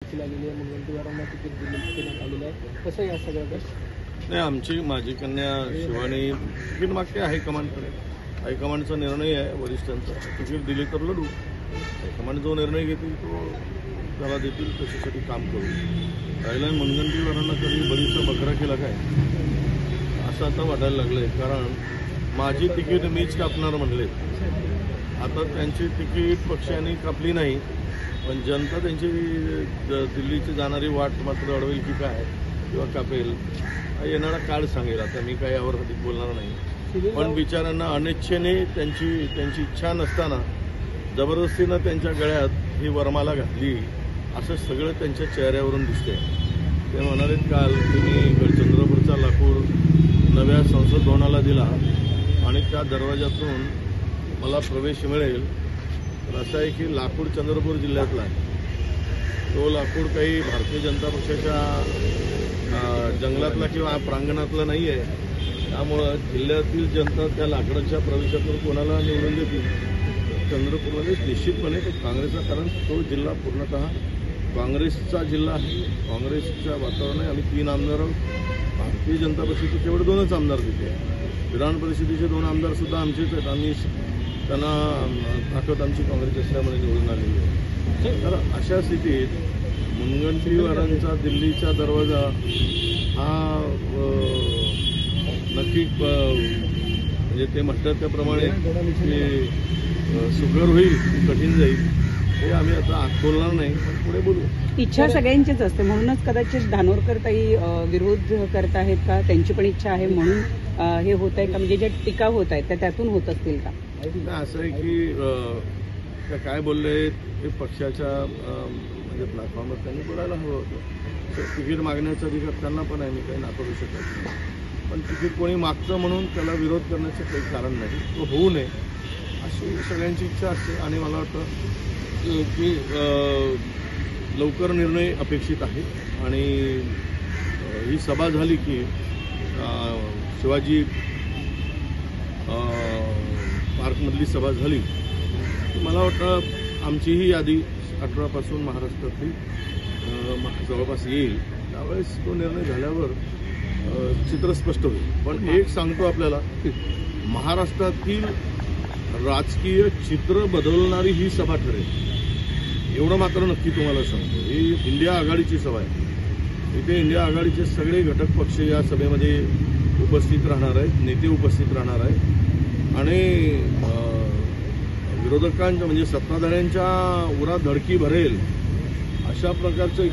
देखील आलेली आहे, मुनगंटीवारांना तिकीट देण्यात आलेलं आहे. कसं या सगळ्याकडे? नाही, माझी कन्या शिवानी तिकीट मागते हायकमांडकडे. हायकमांडचा निर्णय आहे, वरिष्ठांचा. तिकीट दिली तर लढू. हायकमांड जो निर्णय घेतील तो त्याला देतील, त्याच्यासाठी काम करू. राहिला मुनगंटीवारांना कधी बरीचसा बकरा केला काय असं आता वाटायला लागलंय. कारण माझी तिकीट मीच कापणार म्हणले. आता त्यांची तिकीट पक्षाने कापली नाही, पण जनता त्यांची दिल्लीची जाणारी वाट मात्र अडवेल की काय किंवा कापेल येणारा काळ सांगेल. आता मी काय यावर अधिक बोलणार नाही. पण बिचाऱ्यांना अनिच्छेने त्यांची इच्छा नसताना जबरदस्तीनं त्यांच्या गळ्यात ही वरमाला घातली असं सगळं त्यांच्या चेहऱ्यावरून दिसतंय. ते म्हणाले काल की मी गडचंद्रपूरचा लाकूड नव्या संसद भवनाला दिला आणि त्या दरवाजातून मला प्रवेश मिळेल. तर असं आहे की लाकूड चंद्रपूर जिल्ह्यातला आहे. तो लाकूड काही भारतीय जनता पक्षाच्या जंगलातला किंवा प्रांगणातला नाही आहे. त्यामुळं जिल्ह्यातील जनता त्या लाकडाच्या प्रवेशातून कोणाला निवडून देतील. चंद्रपूरमध्ये निश्चितपणे तो काँग्रेसचा, कारण तो जिल्हा पूर्णतः काँग्रेसचा जिल्हा आहे. काँग्रेसचं वातावरण आहे. आम्ही 3 आमदार आहोत. भारतीय जनता पक्षाचे केवळ 2च आमदार तिथे. विधान परिषदेचे 2 आमदारसुद्धा आमचेच आहेत. आम्ही त्यांना ताकद आमची काँग्रेस असल्यामुळे निवडून आलेली आहे. तर अशा स्थितीत मुनगंटीवारांचा दिल्लीचा दरवाजा हा नक्की म्हणजे ते म्हणतात त्याप्रमाणे सुकर होईल, कठीण जाईल, हे आम्ही आता बोलणार नाही, पण पुढे बोलू. इच्छा सगळ्यांचीच असते, म्हणूनच कदाचित धानोरकर ताई विरोध करत आहेत का? त्यांची पण इच्छा आहे म्हणून हे होत आहे का? म्हणजे ज्या टीका होत आहेत त्या त्यातून होत असतील का? असं आहे की त्या काय बोलले हे पक्षाच्या म्हणजे प्लॅटफॉर्मवर त्यांनी बोलायला हवं होतं. तिकीट मागण्याचा अधिकार त्यांना पण आहे, मी काही नाकारू शकत नाही. पण तिकीट कोणी मागतं म्हणून त्याला विरोध करण्याचं काही कारण नाही. तो होऊ नये अशी सगळ्यांची इच्छा असते. आणि मला वाटतं की लवकर निर्णय अपेक्षित आहे. आणि ही सभा झाली की शिवाजी पार्कमधली सभा झाली की मला वाटतं आमची ही यादी 18 पासून महाराष्ट्रातली जवळपास येईल. त्यावेळेस तो निर्णय झाल्यावर चित्र स्पष्ट होईल. पण एक सांगतो आपल्याला, महाराष्ट्रातील राजकीय चित्र बदलणारी ही सभा ठरेल एवढं मात्र नक्की तुम्हाला सांगतो. ही इंडिया आघाडीची सभा आहे. इथे इंडिया आघाडीचे सगळे घटक पक्ष या सभेमध्ये उपस्थित राहणार आहेत, नेते उपस्थित राहणार आहेत. आणि विरोधकांच्या म्हणजे सत्ताधाऱ्यांच्या उरात धडकी भरेल अशा प्रकारचं